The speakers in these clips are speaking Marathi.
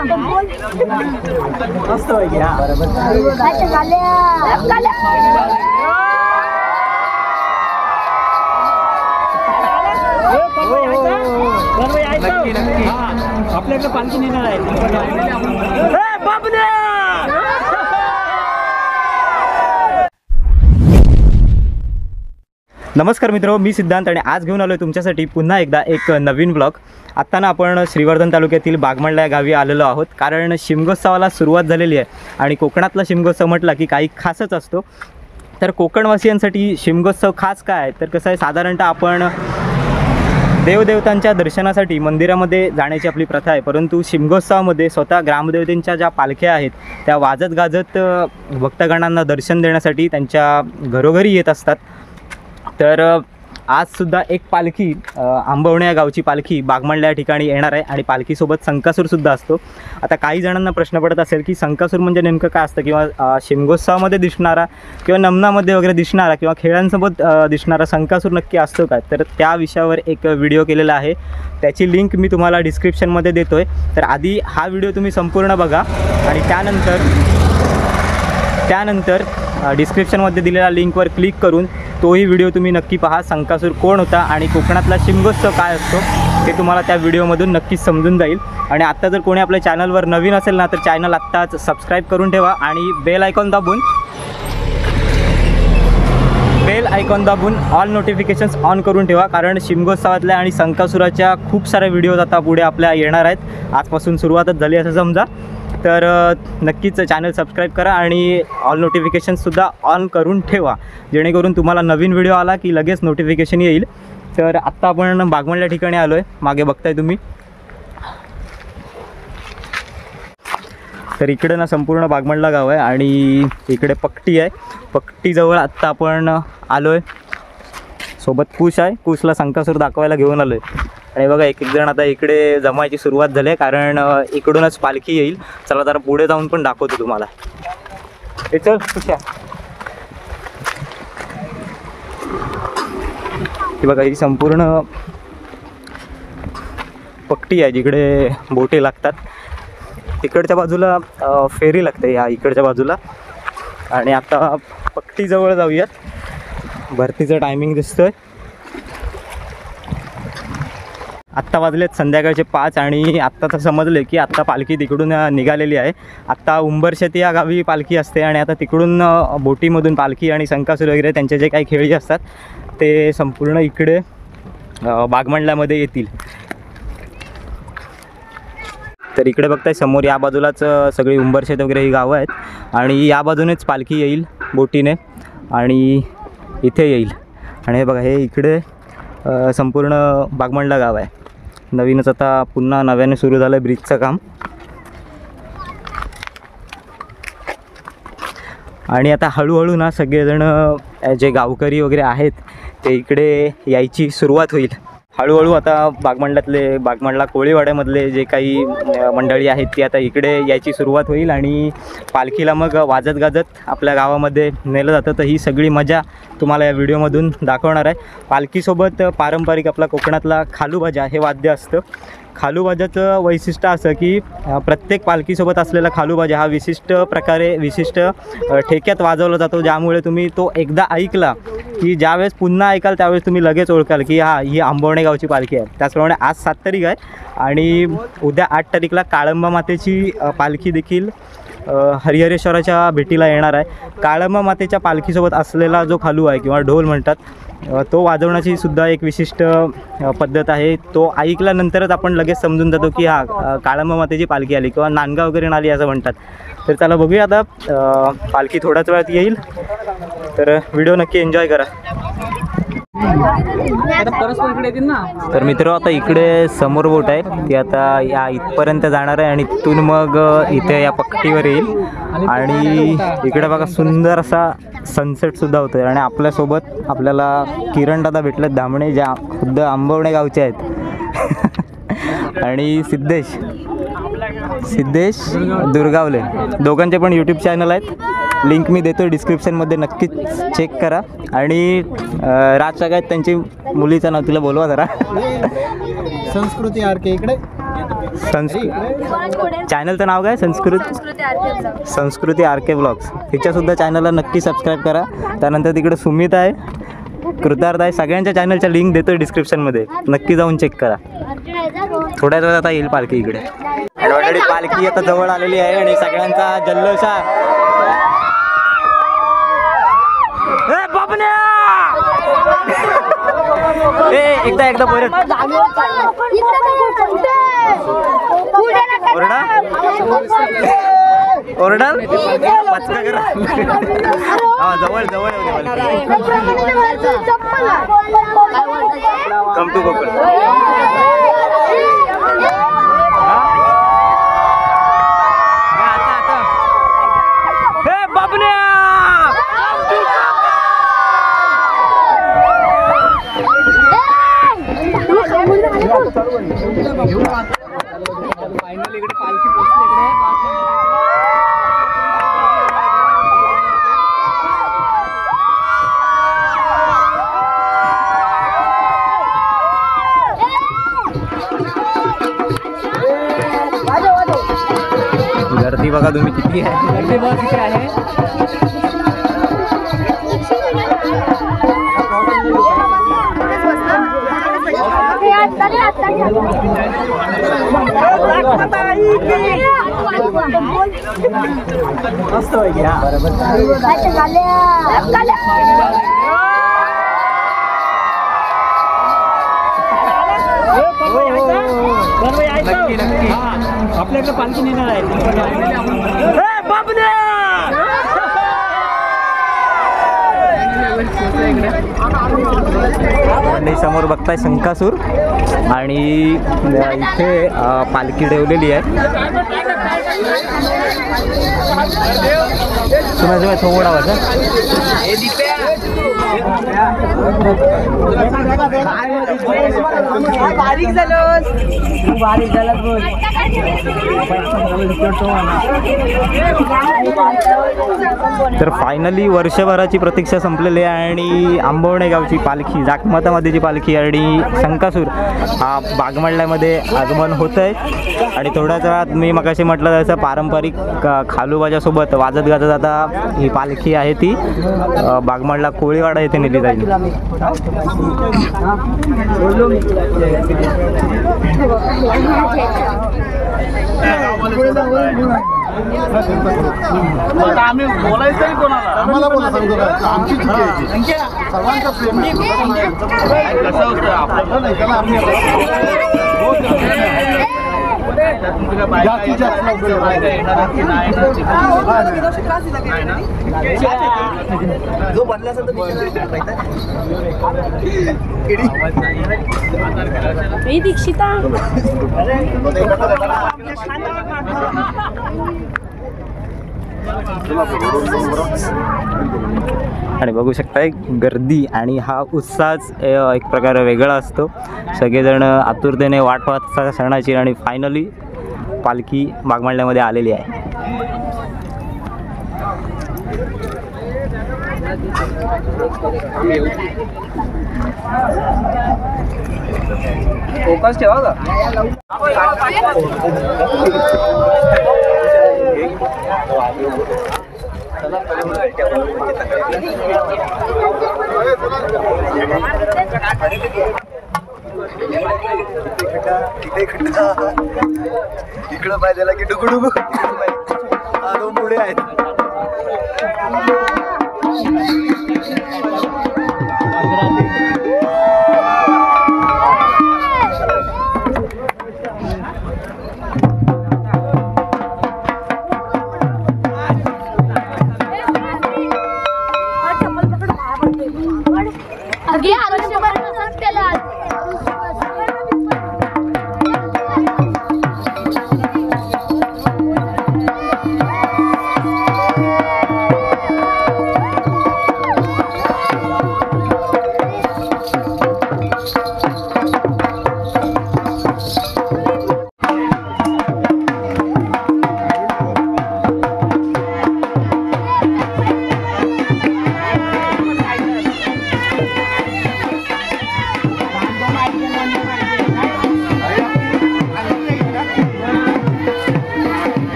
मस्त आहे की नक्की नक्की आपल्याकडे पालखी नेणार आहे. नमस्कार मित्र, मी सिद्धांत आणि आज घेऊन आलो आहे तुमच्यासाठी पुन्हा एकदा एक नवीन ब्लॉग. आत्ता ना आपण श्रीवर्धन तालुक्यातील बागमंडला या गावी आलेलो आहोत, कारण शिमगोत्सवाला सुरुवात झालेली आहे. आणि कोकणातला शिमगोत्सव म्हटला की काही खासच असतो. तर कोकणवासियांसाठी शिमगोत्सव खास काय, तर कसं आहे, साधारणतः आपण देवदेवतांच्या दर्शनासाठी मंदिरामध्ये जाण्याची आपली प्रथा आहे, परंतु शिमगोत्सवामध्ये स्वतः ग्रामदेवतेंच्या ज्या पालख्या आहेत त्या वाजत गाजत भक्तगणांना दर्शन देण्यासाठी त्यांच्या घरोघरी येत असतात. तर आजसुद्धा एक पालखी आंबवणे या गावची पालखी बागमंडला या ठिकाणी येणार आहे आणि पालखीसोबत संकासूरसुद्धा असतो. आता काही जणांना प्रश्न पडत असेल की संकासूर म्हणजे नेमकं काय असतं, किंवा शिमगोत्सवामध्ये दिसणारा किंवा नमनामध्ये वगैरे दिसणारा किंवा खेळांसोबत दिसणारा संकासूर नक्की असतो काय, तर त्या विषयावर एक व्हिडिओ केलेला आहे. त्याची लिंक मी तुम्हाला डिस्क्रिप्शनमध्ये देतो आहे. तर आधी हा व्हिडिओ तुम्ही संपूर्ण बघा आणि त्यानंतर डिस्क्रिप्शनमध्ये दिलेल्या लिंकवर क्लिक करून तोही व्हिडिओ तुम्ही नक्की पहा. संकासूर कोण होता आणि कोकणातला शिमगोत्सव काय असतो ते तुम्हाला त्या व्हिडिओमधून नक्कीच समजून जाईल. आणि आत्ता जर कोणी आपल्या चॅनलवर नवीन असेल ना, तर चॅनल आत्ताच सबस्क्राईब करून ठेवा आणि बेल आयकॉन दाबून ऑल नोटिफिकेशन्स ऑन करून ठेवा, कारण शिमगोत्सवातल्या आणि संकासुराच्या खूप साऱ्या व्हिडिओज आता पुढे आपल्या येणार आहेत. आजपासून सुरुवातच झाली असं समजा. तर नक्कीच चॅनल सबस्क्राईब करा आणि ऑल नोटिफिकेशन्ससुद्धा ऑन करून ठेवा, जेणेकरून तुम्हाला नवीन व्हिडिओ आला की लगेच नोटिफिकेशन येईल. तर आत्ता आपण बागमंडला ठिकाणी आलो आहे, मागे बघताय तुम्ही. तर इकडे ना संपूर्ण बागमंडला गाव आहे आणि इकडे पकटी आहे. पकटीजवळ आत्ता आपण आलो आहे. सोबत कुश आहे, कुशला संकासूर दाखवायला घेऊन आलो आहे. आणि बघा एक जण आता इकडे जमायची सुरुवात झाली आहे, कारण इकडूनच पालखी येईल. चला जरा पुढे जाऊन पण दाखवतो तुम्हाला. हे चल कुशा. ही बघा ही संपूर्ण पकटी आहे, जिकडे बोटे लागतात. तिकडच्या बाजूला फेरी लागते या इकडच्या बाजूला. आणि आता पकटीजवळ जाऊयात. भरतीचं टायमिंग दिसतोय. आत्ता वाजलेत संध्याकाळचे 5 आणि आत्ता तर समजले की आत्ता पालखी तिकडून निघालेली आहे. आत्ता उंबरशेती या गावी पालखी असते आणि आता तिकडून बोटीमधून पालखी आणि संकासूर वगैरे त्यांचे जे काही खेळी असतात ते संपूर्ण इकडे बागमंडल्यामध्ये येतील. तर इकडे बघताय समोर या बाजूलाच सगळी उंबरशेत वगैरे ही गावं आहेत आणि या बाजूनेच पालखी येईल बोटीने आणि इथे येईल. आणि हे बघा हे इकडे संपूर्ण बागमंडला गाव आहे. नवीनच आता पुन्हा नव्याने सुरू झालं आहे ब्रिजचं काम. आणि आता हळूहळू ना सगळेजण जे गावकरी वगैरे आहेत ते इकडे यायची सुरुवात होईल. हळूहळू आता बागमंडला कोळीवाड्यामधले जे काही मंडळी आहेत ती आता इकडे यायची सुरुवात होईल आणि पालखीला मग वाजत गाजत आपल्या गावामध्ये नेलं जातं. तर ही सगळी मजा तुम्हाला या व्हिडिओमधून दाखवणार आहे. पालखीसोबत पारंपरिक आपला कोकणातला खालूबाजा हे वाद्य असतं. खालूबाजाचं वैशिष्ट्य असं की प्रत्येक पालखीसोबत असलेला खालूबाजा हा विशिष्ट ठेक्यात वाजवला जातो, ज्यामुळे तुम्ही तो एकदा ऐकला की ज्यावेळेस पुन्हा ऐकाल त्यावेळेस तुम्ही लगेच ओळखाल की ही आंबवणे गावची पालखी आहे. त्याचप्रमाणे आज 7 तारीख आहे आणि उद्या 8 तारीखला काळंबा मातेची पालखी देखील हरिहरेश्वराच्या भेटीला येणार आहे. काळंबा मातेच्या पालखीसोबत असलेला जो खालू आहे किंवा ढोल म्हणतात तो वाजवण्याची सुद्धा एक विशिष्ट पद्धत आहे. तो ऐकल्यानंतरच आपण लगेच समजून जातो की काळंबा मातेची पालखी आली किंवा नांदगाव वगैरे आली असं म्हणतात. तर चला बघूया आता पालखी थोड्याच वेळात येईल. तर व्हिडिओ नक्की एन्जॉय करा. तर मित्र आता इकडे समोर बोट आहे ती आता या इथपर्यंत जाणार आहे आणि तिथून मग इथे या पकटीवर येईल. आणि इकडे बघा सुंदर असा सनसेटसुद्धा होतो आहे. आणि आपल्यासोबत आपल्याला किरण दादा भेटलेत धामणे, ज्या खुद्द आंबवणे गावचे आहेत. आणि सिद्धेश दुर्गावले, दोघांचे पण यूट्यूब चॅनल आहेत. लिंक मी देतो डिस्क्रिप्शनमध्ये, नक्कीच चेक करा. आणि राज सगळ्यात त्यांची मुलीचं नाव तिला बोलवा जरा. संस्कृती आर के इकडे चॅनलचं नाव काय? संस्कृती आर के ब्लॉग्स. तिच्यासुद्धा चॅनलला नक्की सबस्क्राईब करा. त्यानंतर तिकडे सुमित आहे, कृतार्थ आहे. सगळ्यांच्या चॅनलच्या लिंक देतो डिस्क्रिप्शनमध्ये, नक्की जाऊन चेक करा. थोड्याच वेळात आता येईल पालखी इकडे. ऑलरेडी पालखी आता जवळ आलेली आहे आणि सगळ्यांचा जल्लोष आहे. एकदा परत ओरडा पचका करा. हा जवळ जवळ कम टू कोकण. फायनल इकडे पालखी पोहोचली इकडे. गर्दी बघा तुम्ही किती आहे. गर्दी बघा किती आहे. मस्त नक्की नक्की आपल्याकडे पालखी नेणार आहे. आणि समोर बघताय शंकासूर आणि इथे पालखी ठेवलेली आहे. तुम्हाला थोडा आवाज बारीक झालं बारीक झालं बोल. तर फायनली वर्षभराची प्रतीक्षा संपलेली आहे आणि आंबवणे गावची पालखी, जाकमातामध्येची पालखी आणि शंकासूर हा बागमळल्यामध्ये आगमन होत आहे. आणि थोड्याच वेळात मी मगाशी म्हटलं तसं पारंपरिक खालूबाजासोबत वाजत गाजत आता ही पालखी आहे ती बागमळला कोळीवाडा येथे नेली जाईल. आम्ही बोलायचं कोणाला आम्हाला बोला सांगतो आमची चुकी आहे. सर्वांचा प्रेम कसं होतं आपलं नाही त्याला आम्ही जास्तीत जास्त जो बनला असेल दीक्षिता आणि बघू शकताय गर्दी आणि हा उत्साहच एक प्रकारे वेगळा असतो. सगळेजण आतुरतेने वाट पाहत असतात सणाची आणि फायनली पालखी बागमळल्यामध्ये आलेली आहे. फोकस ठेवा का इकडं पाहिजे की डुकडुकू दोन पुढे आहेत.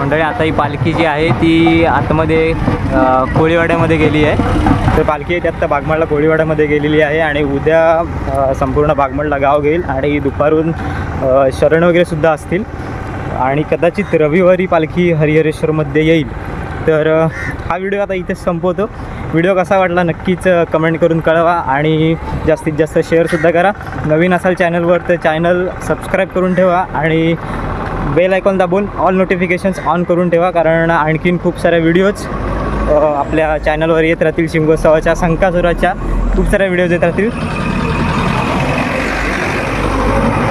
मंडळी, आता ही पालखी जी आहे ती आतमध्ये कोळीवाड्यामध्ये गेली आहे. तर पालखी आहे ती आत्ता बागमाळला कोळीवाड्यामध्ये गेलेली आहे आणि उद्या संपूर्ण बागमाळला गाव घेईल आणि दुपारून शरण वगैरे सुद्धा असतील आणि कदाचित रविवारी पालखी हरिहरेश्वरमध्ये येईल. तर हा व्हिडिओ आता इथेच संपवतो. व्हिडिओ कसा वाटला नक्कीच कमेंट करून कळवा आणि जास्तीत जास्त शेअरसुद्धा करा. नवीन असाल चॅनलवर तर चॅनल सबस्क्राईब करून ठेवा आणि बेल आयकॉन दाबून ऑल नोटिफिकेशन्स ऑन करून ठेवा, कारण आणखीन खूप साऱ्या व्हिडिओज आपल्या चॅनलवर येत राहतील. शिमगोत्सवाच्या, संकासुराच्या खूप साऱ्या व्हिडिओज येत राहतील.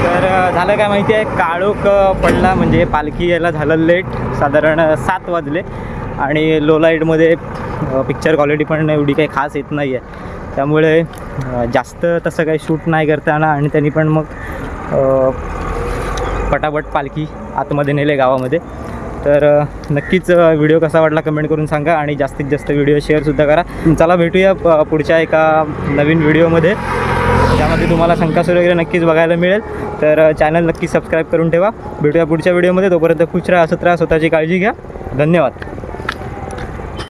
तर झालं काय माहिती आहे, काळोख पडला म्हणजे पालखी यायला झालं लेट, साधारण 7 वाजले आणि लो लाईटमध्ये पिक्चर क्वालिटी पण एवढी काही खास येत नाही आहे. त्यामुळे जास्त तसं काही शूट नाही करता येणार आणि त्यांनी पण मग पटापट पालखी आतमध्ये नेले गावामध्ये. तर नक्कीच व्हिडिओ कसा वाटला कमेंट करून सांगा आणि जास्तीत जास्त व्हिडिओ शेअरसुद्धा करा. चला भेटूया पुढच्या एका नवीन व्हिडिओमध्ये, त्यामध्ये तुम्हाला संकासुर वगैरे नक्कीच बघायला मिळेल. तर चॅनल नक्की सबस्क्राईब करून ठेवा. भेटूया पुढच्या व्हिडिओमध्ये. तोपर्यंत खुश राहा, हसत राहा, स्वतःची काळजी घ्या. धन्यवाद.